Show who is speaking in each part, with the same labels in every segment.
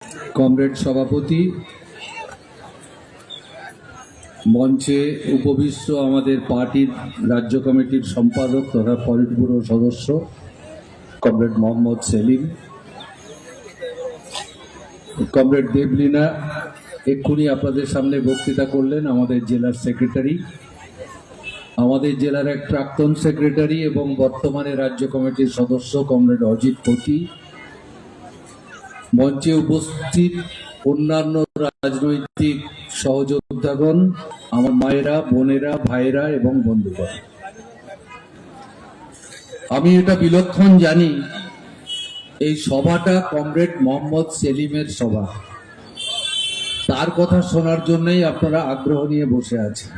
Speaker 1: Comrade সভাপতি, মঞ্চে উপবিষ্ট আমাদের পার্টির রাজ্য কমিটির সম্পাদক তথা পলিট ব্যুরো সদস্য কমরেড মোহাম্মদ সেলিম, কমরেড দেবলীনা এক্ষুনি আপনাদের সামনে বক্তৃতা করলেন, আমাদের জেলার সেক্রেটারি, আমাদের জেলার এক প্রাক্তন সেক্রেটারি এবং বর্তমানে রাজ্য কমিটির সদস্য কমরেড অজিত পতি, মঞ্চে উপস্থিত অন্যান্য রাজনৈতিক সহযোদ্ধাগণ, আমার মায়েরা, বোনেরা, ভাইরা এবং বন্ধুগণ, আমি এটা বিলক্ষণ জানি এই সভাটা কমরেড মোহাম্মদ সেলিমের সভা। তার কথা শোনার জন্যই আপনারা আগ্রহ নিয়ে বসে আছেন।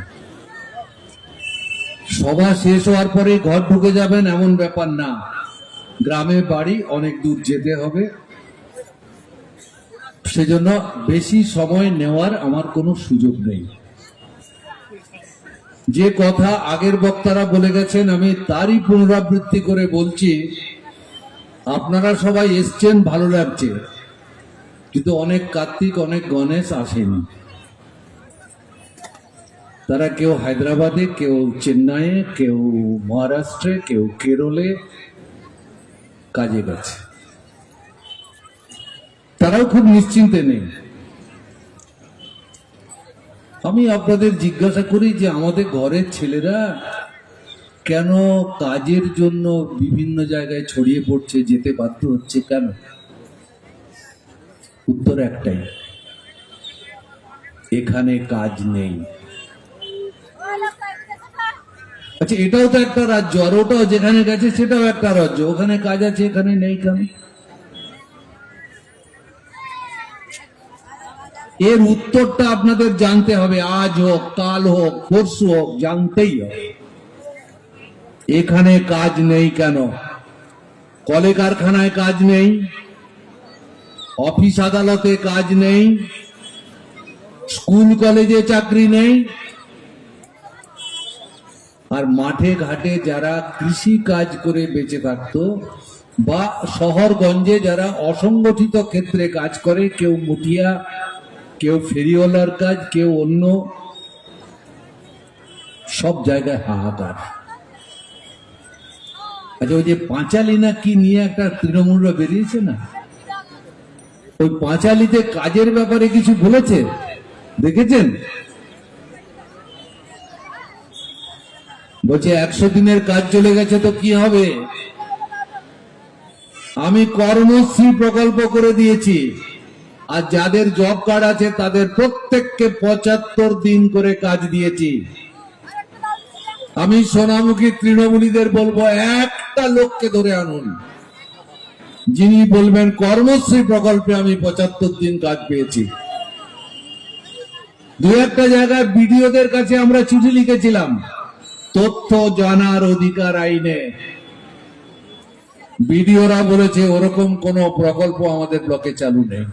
Speaker 1: সভা শেষ হওয়ার পরে ঘর ঢুকে যাবেন এমন ব্যাপার না, গ্রামে বাড়ি অনেক দূর যেতে হবে, সেজন্য বেশি সময় নেওয়ার আমার কোনো সুযোগ নেই। যে কথা আগের বক্তারা বলে গেছেন আমি তারই পুনরাবৃত্তি করে বলছি। আপনারা সবাই এসছেন, ভালো লাগছে, কিন্তু অনেক কার্তিক, অনেক গণেশ আসেনি। তারা কেউ হায়দ্রাবাদে, কেউ চেন্নাইয়ে, কেউ মহারাষ্ট্রে, কেউ কেরলে কাজে গেছে। তারাও খুব নিশ্চিন্তে নেই। আমি আপনাদের জিজ্ঞাসা করি যে আমাদের ঘরের ছেলেরা কেন কাজের জন্য বিভিন্ন জায়গায় ছড়িয়ে পড়ছে, যেতে বাধ্য হচ্ছে কেন? উত্তর একটাই, এখানে কাজ নেই। আচ্ছা, এটাও তো একটা রাজ্য, আর ওটাও যেখানে গেছে সেটাও একটা রাজ্য, ওখানে কাজ আছে এখানে নেই কেন? এর উত্তরটা আপনাদের জানতে হবে, আজ হোক, কাল হোক, পরশু হোক, জানতেই হবে এখানে কাজ নেই কেন। কলে কারখানায় কাজ নেই, অফিস আদালতে কাজ নেই, স্কুল কলেজে চাকরি নেই, আর মাঠে ঘাটে যারা কৃষি কাজ করে বেঁচে থাকতো বা শহরগঞ্জে যারা অসংগঠিত ক্ষেত্রে কাজ করে, কেউ মুঠিয়া, কেউ ফেরিওয়ালার কাজ, কেউ অন্য, সব জায়গায় হাহাকার। আচ্ছা, ওই যে পাঁচালী না কি নিয়ে একটা তৃণমূলরা বেরিয়েছে না, ওই পাঁচালীতে কাজের ব্যাপারে কিছু বলেছে দেখেছেন? বলছে 100 দিনের কাজ চলে গেছে তো কি হবে, আমি কর্মশ্রী প্রকল্প করে দিয়েছি, আর যাদের জব কার্ড আছে তাদের প্রত্যেককে 75 দিন করে কাজ দিয়েছি। আমি সোনামুখী তৃণমূলীদের বলবো, একটা লোককে ধরে আনুন যিনি বলবেন কর্মশ্রী প্রকল্পে আমি 75 দিন কাজ পেয়েছি। দু একটা জায়গায় বিডিওদের কাছে আমরা চিঠি লিখেছিলাম তথ্য জানার অধিকার আইনে, বিডিওরা বলেছে ওরকম কোন প্রকল্প আমাদের ব্লকে চালু নেই।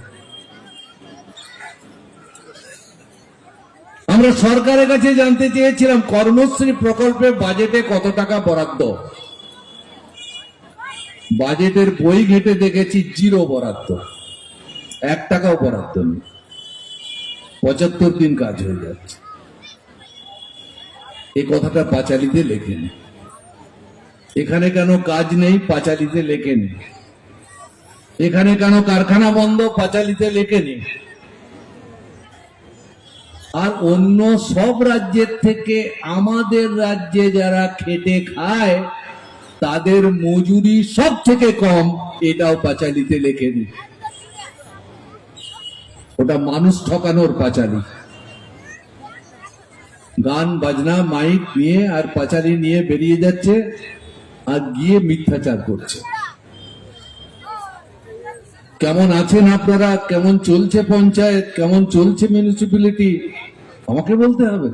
Speaker 1: আমরা সরকারের কাছে জানতে চেয়েছিলাম কর্মশ্রী প্রকল্পে বাজেটে কত টাকা বরাদ্দ, বাজেটের বই ঘেটে দেখেছি জিরো বরাদ্দ, 1 টাকাও বরাদ্দ নেই, 75 দিন কাজ হয়ে যাচ্ছে। এই কথাটা পাঁচালীতে লেখেনি। এখানে কেন কাজ নেই, পাঁচালীতে লেখেনি। এখানে কেন কারখানা বন্ধ, পাঁচালীতে লেখেনি। আর অন্য সব রাজ্যের থেকে আমাদের রাজ্যে যারা খেটে খায় তাদের মজুরি সব থেকে কম, এটাও পাঁচালীতে লেখেনি। ওটা মানুষ ঠকানোর পাঁচালী, গান বাজনা মাইক নিয়ে আর পাঁচালী নিয়ে বেরিয়ে যাচ্ছে আর গিয়ে মিথ্যাচার করছে। কেমন আছেন আপনারা, কেমন চলছে পঞ্চায়েত, কেমন চলছে মিউনিসিপ্যালিটি, আমাকে বলতে হবে।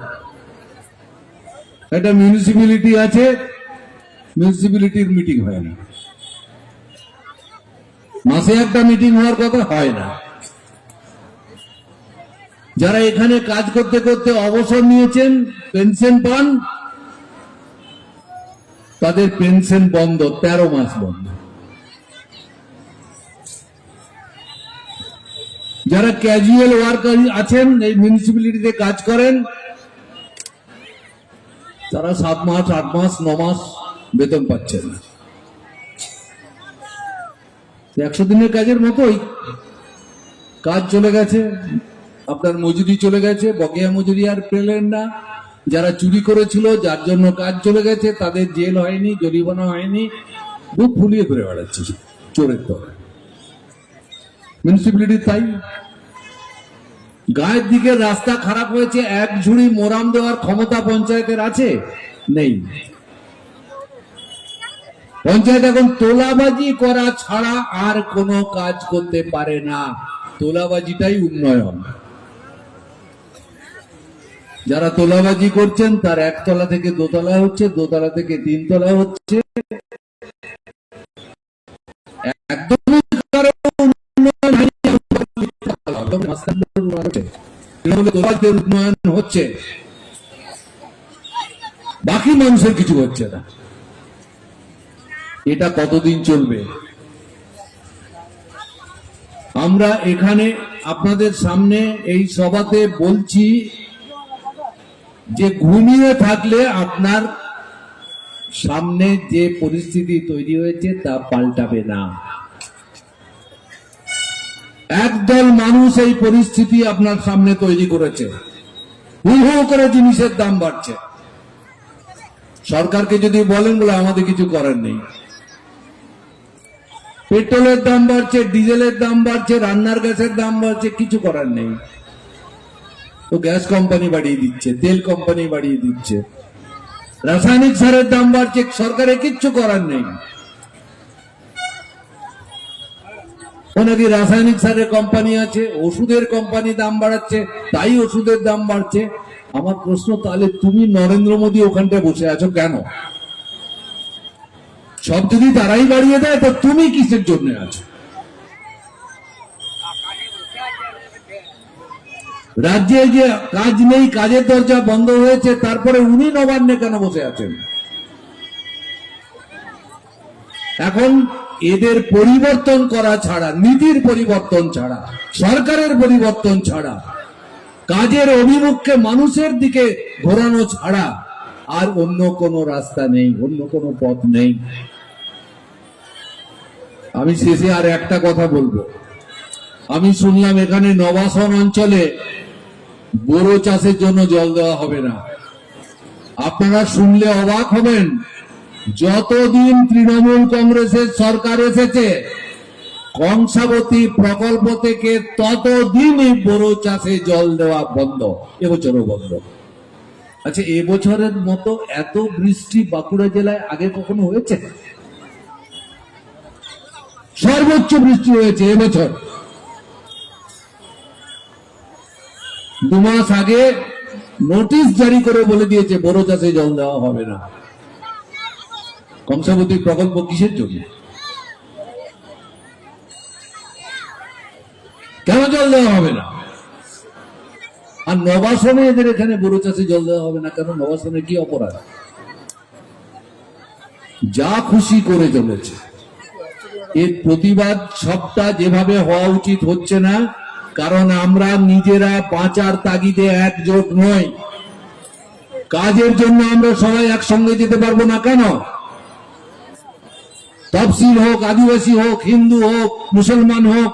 Speaker 1: একটা মিউনিসিপ্যালিটি আছে, মিউনিসিপ্যালিটির মিটিং হয় না, মাসে একটা মিটিং হওয়ার কথা হয় না। যারা এখানে কাজ করতে করতে অবসর নিয়েছেন, পেনশন পান, তাদের পেনশন বন্ধ, 13 মাস বন্ধ। যারা ক্যাজুয়াল ওয়ার্কার আছেন, এই মিউনিসিপ্যালিটিতে কাজ করেন, তারা 7 মাস 8 মাস 9 মাস বেতন পাচ্ছেন না। 100 দিনের কাজের মতোই কাজ চলে গেছে, আপনার মজুরি চলে গেছে, বকেয়া মজুরি আর পেলেন না। যারা চুরি করেছিল, যার জন্য কাজ চলে গেছে, তাদের জেল হয়নি, জরিমানা হয়নি, বুক ফুলিয়ে ঘুরে বেড়াচ্ছে চোরের দল। মিউনিসিপ্যালিটি তাই। গায়ের দিকে রাস্তা খারাপ হয়েছে, এক ঝুড়ি মোরাম দেওয়ার ক্ষমতা পঞ্চায়েতের আছে? নেই। পঞ্চায়েত এখন তোলাবাজি করা ছাড়া আর কোনো কাজ করতে পারে না। তোলাবাজিটাই উন্নয়ন। যারা তোলাবাজি করছেন তার 1 তলা থেকে 2 তলা হচ্ছে, 2 তলা থেকে 3 তলা হচ্ছে। একদমই উন্নয়ন হচ্ছে, বাকি মানুষের কিছু হচ্ছে না। এটা কতদিন চলবে? আমরা এখানে আপনাদের সামনে এই সভাতে বলছি যে ঘুমিয়ে থাকলে আপনার সামনে যে পরিস্থিতি তৈরি হয়েছে তা পাল্টাবে না। একদল মানুষ এই পরিস্থিতি আপনার সামনে তৈরি করেছে। হু হু করে জিনিসের দাম বাড়ছে। সরকারকে যদি বলেন, বলে আমাদের কিছু করার নেই। পেট্রোলের দাম বাড়ছে, ডিজেলের দাম বাড়ছে, রান্নার গ্যাসের দাম বাড়ছে, কিছু করার নেই। তো গ্যাস কোম্পানি বাড়িয়ে দিচ্ছে, তেল কোম্পানি বাড়িয়ে দিচ্ছে, রাসায়নিক সারের দাম বাড়ছে, সরকারের কিচ্ছু করার নেই। নাকি রাসায়নিক সারের কোম্পানি আছে, ওষুধের কোম্পানি দাম বাড়াচ্ছে, তাই ওষুধের দাম বাড়ছে। আমার প্রশ্ন, তাহলে তুমি নরেন্দ্র মোদী ওখানটায় বসে আছো কেন? সব যদি তারাই বাড়িয়ে দেয় তো তুমি কিসের জন্য আছো? রাজ্যে যে কাজ নেই, কাজের দরজা বন্ধ হয়েছে, তারপরে উনি নবান্নে কেন বসে আছেন? এখন এদের পরিবর্তন করা ছাড়া, নীতির পরিবর্তন ছাড়া, সরকারের পরিবর্তন ছাড়া, কাজের অভিমুখকে মানুষের দিকে ঘোরানো ছাড়া আর অন্য কোনো রাস্তা নেই, অন্য কোনো পথ নেই। আমি শেষে আর একটা কথা বলবো। আমি শুনলাম এখানে নবাসন অঞ্চলে বোরো চাষের জন্য জল দেওয়া হবে না। আপনারা শুনলে অবাক হবেন, যতদিন তৃণমূল কংগ্রেসের সরকার এসেছে কংসাবতী প্রকল্প থেকে ততদিনই বোরো চাষে জল দেওয়া বন্ধ। এবছরও বন্ধ। আচ্ছা, এবছরের মতো এত বৃষ্টি বাঁকুড়া জেলায় আগে কখনো হয়েছে? সর্বোচ্চ বৃষ্টি হয়েছে এবছর। 2 মাস আগে নোটিশ জারি করে বলে দিয়েছে বোরো চাষে জল দেওয়া হবে না। কংসাবতী প্রকল্প কিসের জন্য? কেন জল দেওয়া হবে না? আর নবাসনে এদের এখানে বোরো চাষে জল দেওয়া হবে না কেন? নবাসনে কি অপরাধ? যা খুশি করে চলেছে। এর প্রতিবাদ সবটা যেভাবে হওয়া উচিত হচ্ছে না, কারণ আমরা নিজেরা বাঁচার তাগিদে একজোট নই। কাজের জন্য আমরা সবাই একসঙ্গে যেতে পারবো না কেন? তফসিল হোক, আদিবাসী হোক, হিন্দু হোক, মুসলমান হোক,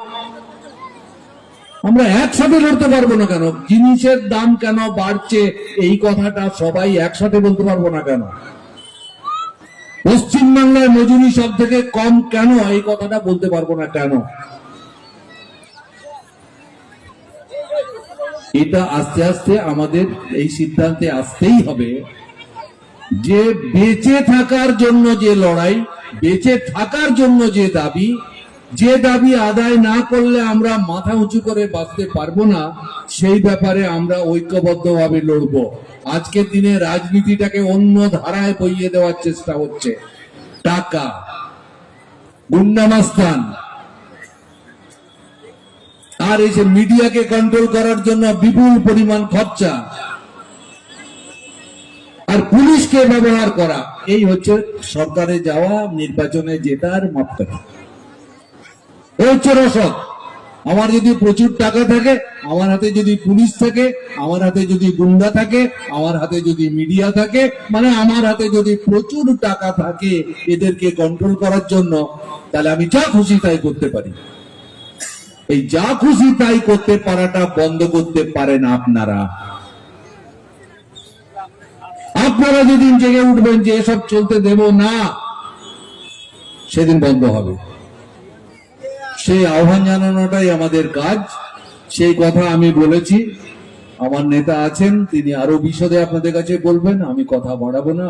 Speaker 1: আমরা একসাথে লড়তে পারবো না কেন? জিনিসের দাম কেন বাড়ছে এই কথাটা সবাই একসাথে বলতে পারবো না কেন? পশ্চিমবাংলায় মজুরি সব থেকে কম কেন এই কথাটা বলতে পারবো না কেন? এটা আস্তে আস্তে আমাদের এই সিদ্ধান্তে আসতেই হবে যে বেঁচে থাকার জন্য যে লড়াই, বেঁচে থাকার জন্য যে দাবি আদায় না করলে আমরা মাথা উঁচু করে বাঁচতে পারবো না, সেই ব্যাপারে আমরা ঐক্যবদ্ধভাবে লড়বো। আজকের দিনে রাজনীতিটাকে অন্য ধারায় বইয়ে দেওয়ার চেষ্টা হচ্ছে। টাকা, গুন্ডামাস্তান, আর এই যে মিডিয়াকে কন্ট্রোল করার জন্য বিপুল পরিমাণ খরচা, আর পুলিশকে ব্যবহার করা, এই হচ্ছে সরকারে যাওয়া, নির্বাচনে জেতার মাপকাঠি। এই হচ্ছে রসদ। আমার যদি প্রচুর টাকা থাকে, আমার হাতে যদি পুলিশ থাকে, আমার হাতে যদি গুন্ডা থাকে, আমার হাতে যদি মিডিয়া থাকে, মানে আমার হাতে যদি প্রচুর টাকা থাকে এদেরকে কন্ট্রোল করার জন্য, তাহলে আমি যা খুশি তাই করতে পারি। এই যা খুশি তাই করতে পারাটা বন্ধ করতে পারেন আপনারা। আপনারা যেদিন জেগে উঠবেন যে এসব চলতে দেব না, সেদিন বন্ধ হবে। সেই আহ্বান জানানোটাই আমাদের কাজ। সেই কথা আমি বলেছি। আমার নেতা আছেন, তিনি আরো বিশদে আপনাদের কাছে বলবেন, আমি কথা বাড়াবো না।